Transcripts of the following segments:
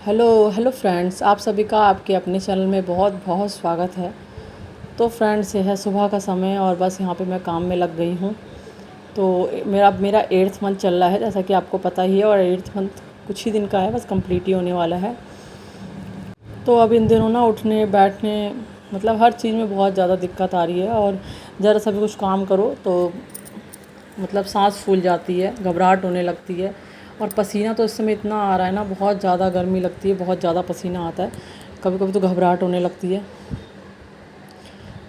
Hello hello friends, आप सभी का आपके अपने चैनल में बहुत बहुत स्वागत है। तो फ्रेंड्स, यह है सुबह का समय और बस यहाँ पे मैं काम में लग गई हूँ। तो मेरा 8th मंथ चल रहा है, जैसा कि आपको पता ही है, और 8th मंथ कुछ ही दिन का है, बस कंप्लीट ही होने वाला है। तो अब इन दिनों ना उठने बैठने मतलब हर चीज़ में बहुत ज़्यादा दिक्कत आ रही है, और ज़रा सा भी कुछ काम करो तो मतलब सांस फूल जाती है, घबराहट होने लगती है। और पसीना तो इस समय इतना आ रहा है ना, बहुत ज़्यादा गर्मी लगती है, बहुत ज़्यादा पसीना आता है, कभी कभी तो घबराहट होने लगती है।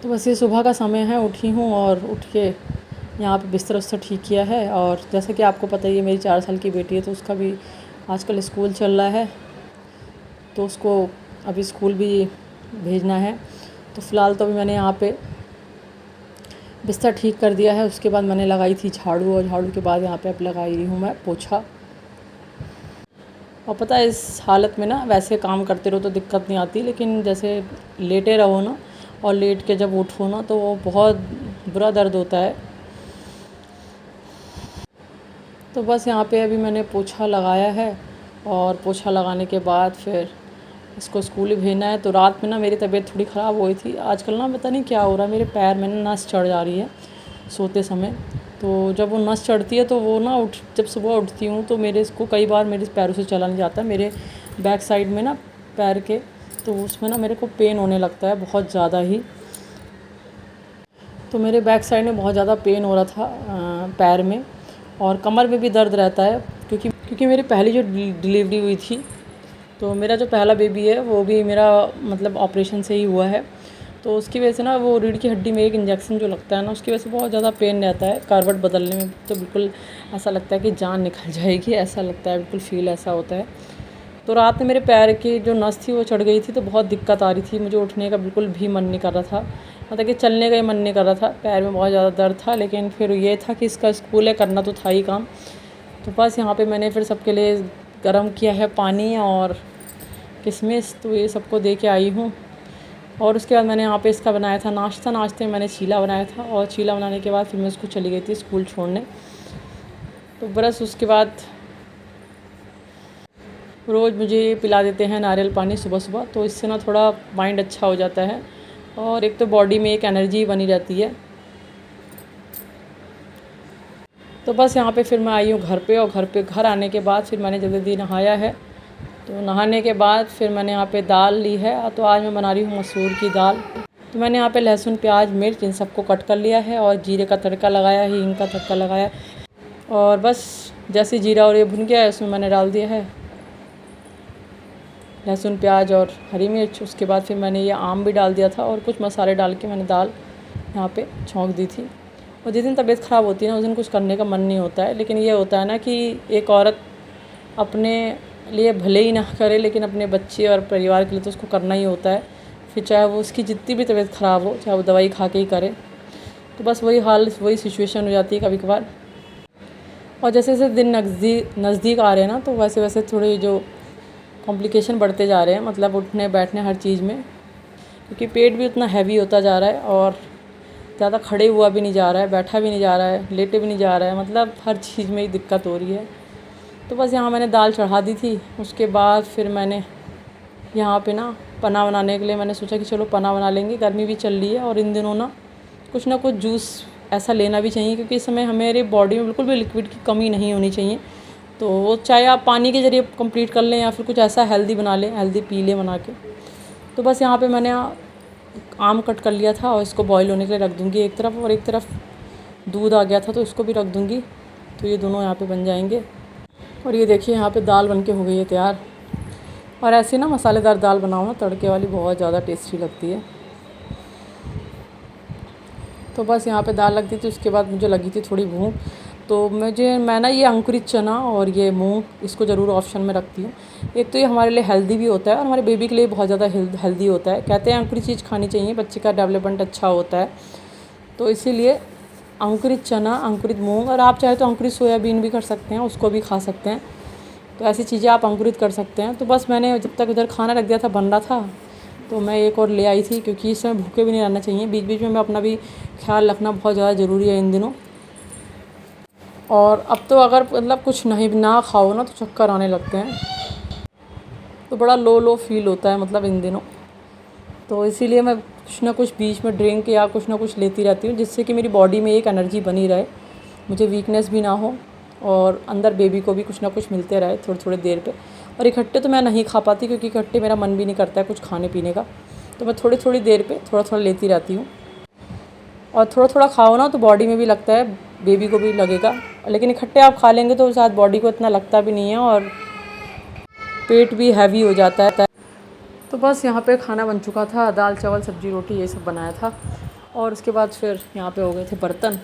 तो बस ये सुबह का समय है, उठी हूँ और उठ के यहाँ पे बिस्तर उस्तर ठीक किया है। और जैसा कि आपको पता ही है, मेरी 4 साल की बेटी है, तो उसका भी आजकल स्कूल चल रहा है, तो उसको अभी स्कूल भी भेजना है। तो फ़िलहाल तो अभी मैंने यहाँ पे बिस्तर ठीक कर दिया है। उसके बाद मैंने लगाई थी झाड़ू, और झाड़ू के बाद यहाँ पे अब लगाई रही हूँ मैं पोछा। और पता है, इस हालत में ना वैसे काम करते रहो तो दिक्कत नहीं आती, लेकिन जैसे लेटे रहो ना और लेट के जब उठो ना तो वो बहुत बुरा दर्द होता है। तो बस यहाँ पे अभी मैंने पोछा लगाया है, और पोछा लगाने के बाद फिर इसको स्कूल ही भेजना है। तो रात में ना मेरी तबीयत थोड़ी ख़राब हो गई थी। आजकल ना पता नहीं क्या हो रहा है, मेरे पैर में ना नस चढ़ जा रही है सोते समय। तो जब वो नस चढ़ती है तो वो ना जब सुबह उठती हूँ तो मेरे इसको कई बार मेरे पैरों से चला नहीं जाता, मेरे बैक साइड में ना पैर के, तो उसमें ना मेरे को पेन होने लगता है बहुत ज़्यादा ही। तो मेरे बैक साइड में बहुत ज़्यादा पेन हो रहा था पैर में, और कमर में भी दर्द रहता है, क्योंकि मेरी पहली जो डिलीवरी हुई थी, तो मेरा जो पहला बेबी है वो भी मेरा मतलब ऑपरेशन से ही हुआ है। तो उसकी वजह से ना वो रीढ़ की हड्डी में एक इंजेक्शन जो लगता है ना, उसकी वजह से बहुत ज़्यादा पेन रहता है। करवट बदलने में तो बिल्कुल ऐसा लगता है कि जान निकल जाएगी, ऐसा लगता है, बिल्कुल फील ऐसा होता है। तो रात में मेरे पैर की जो नस थी वो चढ़ गई थी, तो बहुत दिक्कत आ रही थी, मुझे उठने का बिल्कुल भी मन नहीं कर रहा था, मतलब कि चलने का ही मन नहीं कर रहा था, पैर में बहुत ज़्यादा दर्द था। लेकिन फिर ये था कि इसका स्कूल है, करना तो था ही काम। तो बस यहाँ पे मैंने फिर सबके लिए गर्म किया है पानी और किशमिश, तो ये सबको दे के आई हूँ। और उसके बाद मैंने यहाँ पे इसका बनाया था नाश्ता। नाश्ते में मैंने चीला बनाया था, और चीला बनाने के बाद फिर मैं उसको चली गई थी स्कूल छोड़ने। तो बस उसके बाद रोज़ मुझे पिला देते हैं नारियल पानी सुबह सुबह, तो इससे ना थोड़ा माइंड अच्छा हो जाता है, और एक तो बॉडी में एक एनर्जी बनी रहती है। तो बस यहाँ पे फिर मैं आई हूँ घर पे, और घर आने के बाद फिर मैंने जल्दी नहाया है। तो नहाने के बाद फिर मैंने यहाँ पे दाल ली है, तो आज मैं बना रही हूँ मसूर की दाल। तो मैंने यहाँ पे लहसुन प्याज मिर्च इन सबको कट कर लिया है, और जीरे का तड़का लगाया, हींग का तड़का लगाया, और बस जैसे जीरा और ये भुन गया है, उसमें मैंने डाल दिया है लहसुन प्याज और हरी मिर्च। उसके बाद फिर मैंने ये आम भी डाल दिया था, और कुछ मसाले डाल के मैंने दाल यहाँ पे छौंक दी थी। और जिस दिन तबीयत ख़राब होती है ना, उस दिन कुछ करने का मन नहीं होता है, लेकिन ये होता है ना कि एक औरत अपने लिए भले ही ना करे, लेकिन अपने बच्चे और परिवार के लिए तो उसको करना ही होता है, फिर चाहे वो उसकी जितनी भी तबीयत ख़राब हो, चाहे वो दवाई खा के ही करे। तो बस वही सिचुएशन हो जाती है कभी कभार। और जैसे जैसे दिन नज़दीक आ रहे हैं ना, तो वैसे वैसे थोड़े जो कॉम्प्लिकेशन बढ़ते जा रहे हैं, मतलब उठने बैठने हर चीज़ में, क्योंकि पेट भी उतना हैवी होता जा रहा है, और ज़्यादा खड़े हुआ भी नहीं जा रहा है, बैठा भी नहीं जा रहा है, लेटे भी नहीं जा रहा है, मतलब हर चीज़ में ही दिक्कत हो रही है। तो बस यहाँ मैंने दाल चढ़ा दी थी। उसके बाद फिर मैंने यहाँ पे ना पना बनाने के लिए मैंने सोचा कि चलो पना बना लेंगे, गर्मी भी चल रही है, और इन दिनों ना कुछ जूस ऐसा लेना भी चाहिए, क्योंकि इस समय हमारे बॉडी में बिल्कुल भी लिक्विड की कमी नहीं होनी चाहिए। तो वो चाहे आप पानी के ज़रिए कंप्लीट कर लें, या फिर कुछ ऐसा हेल्दी बना लें, हेल्दी पी लें बना के। तो बस यहाँ पे मैंने आम कट कर लिया था, और इसको बॉईल होने के लिए रख दूँगी एक तरफ, और एक तरफ दूध आ गया था तो इसको भी रख दूँगी। तो ये दोनों यहाँ पे बन जाएंगे। और ये देखिए यहाँ पे दाल बनके हो गई है तैयार। और ऐसी ना मसालेदार दाल बनाओ ना, तड़के वाली, बहुत ज़्यादा टेस्टी लगती है। तो बस यहाँ पे दाल लग गई थी। उसके बाद मुझे लगी थी थोड़ी भूख, तो मैं ना ये अंकुरित चना और ये मूंग, इसको ज़रूर ऑप्शन में रखती हूँ। एक तो ये हमारे लिए हेल्दी भी होता है, और हमारे बेबी के लिए बहुत ज़्यादा हेल्दी होता है। कहते हैं अंकुरित चीज़ खानी चाहिए, बच्चे का डेवलपमेंट अच्छा होता है, तो इसीलिए अंकुरित चना, अंकुरित मूंग, और आप चाहे तो अंकुरित सोयाबीन भी कर सकते हैं, उसको भी खा सकते हैं। तो ऐसी चीज़ें आप अंकुरित कर सकते हैं। तो बस मैंने जब तक उधर खाना रख दिया था, बन रहा था, तो मैं एक और ले आई थी, क्योंकि इस समय भूखे भी नहीं रहना चाहिए, बीच बीच में मैं अपना भी ख्याल रखना बहुत ज़्यादा ज़रूरी है इन दिनों। और अब तो अगर मतलब कुछ नहीं ना खाओ ना, तो चक्कर आने लगते हैं। तो बड़ा लो लो फील होता है मतलब इन दिनों। तो इसीलिए मैं कुछ ना कुछ बीच में ड्रिंक या कुछ ना कुछ लेती रहती हूँ, जिससे कि मेरी बॉडी में एक एनर्जी बनी रहे, मुझे वीकनेस भी ना हो और अंदर बेबी को भी कुछ ना कुछ मिलते रहे थोड़ी थोड़ी देर पे। और इकट्ठे तो मैं नहीं खा पाती, क्योंकि इकट्ठे मेरा मन भी नहीं करता है कुछ खाने पीने का, तो मैं थोड़ी थोड़ी देर पे थोड़ा थोड़ा लेती रहती हूँ। और थोड़ा थोड़ा खाओ ना तो बॉडी में भी लगता है, बेबी को भी लगेगा। लेकिन इकट्ठे आप खा लेंगे तो शायद बॉडी को इतना लगता भी नहीं है और पेट भी हैवी हो जाता है। तो बस यहाँ पे खाना बन चुका था, दाल चावल सब्ज़ी रोटी ये सब बनाया था। और उसके बाद फिर यहाँ पे हो गए थे बर्तन।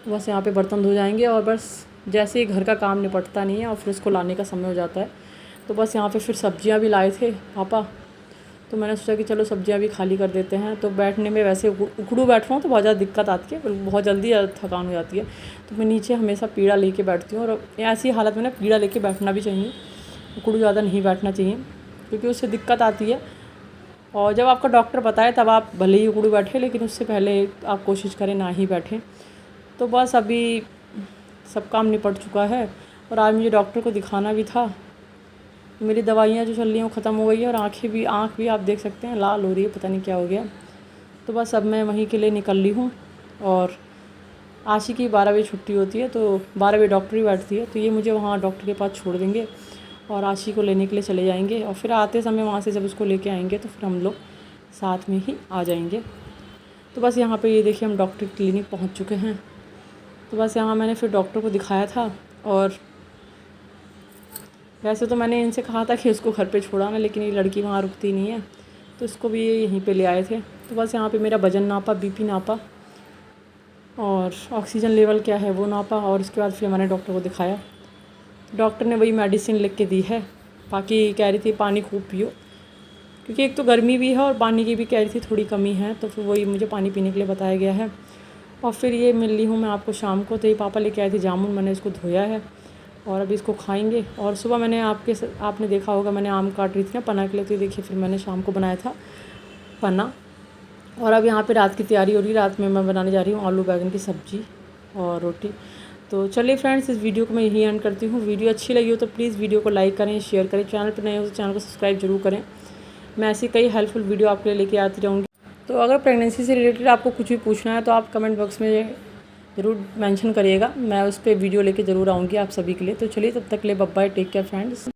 बस यहाँ पे बर्तन धो जाएंगे और बस जैसे ही घर का काम निपटता नहीं है और फिर उसको लाने का समय हो जाता है। तो बस यहाँ पे फिर सब्जियाँ भी लाए थे पापा, तो मैंने सोचा कि चलो सब्जियाँ भी खाली कर देते हैं। तो बैठने में वैसे उखड़ू बैठ रहा हूँ तो बहुत ज़्यादा दिक्कत आती है, बहुत जल्दी थकान हो जाती है। तो मैं नीचे हमेशा पीड़ा लेके बैठती हूँ, और ऐसी हालत में ना पीड़ा लेके बैठना भी चाहिए, उखड़ू ज़्यादा नहीं बैठना चाहिए, क्योंकि उससे दिक्कत आती है। और जब आपका डॉक्टर बताए तब आप भले ही उखड़ू बैठे, लेकिन उससे पहले आप कोशिश करें ना ही बैठें। तो बस अभी सब काम निपट चुका है, और आज मुझे डॉक्टर को दिखाना भी था। मेरी दवाइयाँ जो चल रही हैं वो ख़त्म हो गई है, और आँख भी आप देख सकते हैं लाल हो रही है, पता नहीं क्या हो गया। तो बस अब मैं वहीं के लिए निकल ली हूँ। और आशी की 12 बजे छुट्टी होती है, तो 12 बजे डॉक्टर ही बैठती है, तो ये मुझे वहाँ डॉक्टर के पास छोड़ देंगे और आशी को लेने के लिए चले जाएंगे। और फिर आते समय वहाँ से जब उसको लेके आएंगे तो फिर हम लोग साथ में ही आ जाएंगे। तो बस यहाँ पे ये देखिए हम डॉक्टर की क्लिनिक पहुँच चुके हैं। तो बस यहाँ मैंने फिर डॉक्टर को दिखाया था, और वैसे तो मैंने इनसे कहा था कि उसको घर पे छोड़ाना, लेकिन ये लड़की वहाँ रुकती नहीं है, तो इसको भी यहीं पे ले आए थे। तो बस यहाँ पे मेरा वज़न नापा, बीपी नापा और ऑक्सीजन लेवल क्या है वो नापा, और उसके बाद फिर मैंने डॉक्टर को दिखाया। डॉक्टर ने वही मेडिसिन लिख के दी है, बाकी कह रही थी पानी खूब पियो, क्योंकि एक तो गर्मी भी है और पानी की भी कह रही थी थोड़ी कमी है, तो फिर वही मुझे पानी पीने के लिए बताया गया है। और फिर ये मिल ली हूँ मैं आपको शाम को, तो ये पापा लेके आए थे जामुन, मैंने इसको धोया है और अभी इसको खाएंगे। और सुबह मैंने आपने देखा होगा मैंने आम काट रही थी ना पन्ना के लिए, तो देखिए फिर मैंने शाम को बनाया था पन्ना। और अब यहाँ पे रात की तैयारी हो रही है, रात में मैं बनाने जा रही हूँ आलू बैंगन की सब्ज़ी और रोटी। तो चलिए फ्रेंड्स, इस वीडियो को मैं यहीं एंड करती हूँ। वीडियो अच्छी लगी हो तो प्लीज़ वीडियो को लाइक करें, शेयर करें, चैनल पर नए हो तो चैनल को सब्सक्राइब जरूर करें। मैं ऐसी कई हेल्पफुल वीडियो आपके लिए लेके आती रहूँगी। तो अगर प्रेगनेंसी से रिलेटेड आपको कुछ भी पूछना है तो आप कमेंट बॉक्स में ज़रूर मेंशन करिएगा, मैं उस पर वीडियो लेके ज़रूर आऊँगी आप सभी के लिए। तो चलिए तब तक के लिए bye bye, take care friends.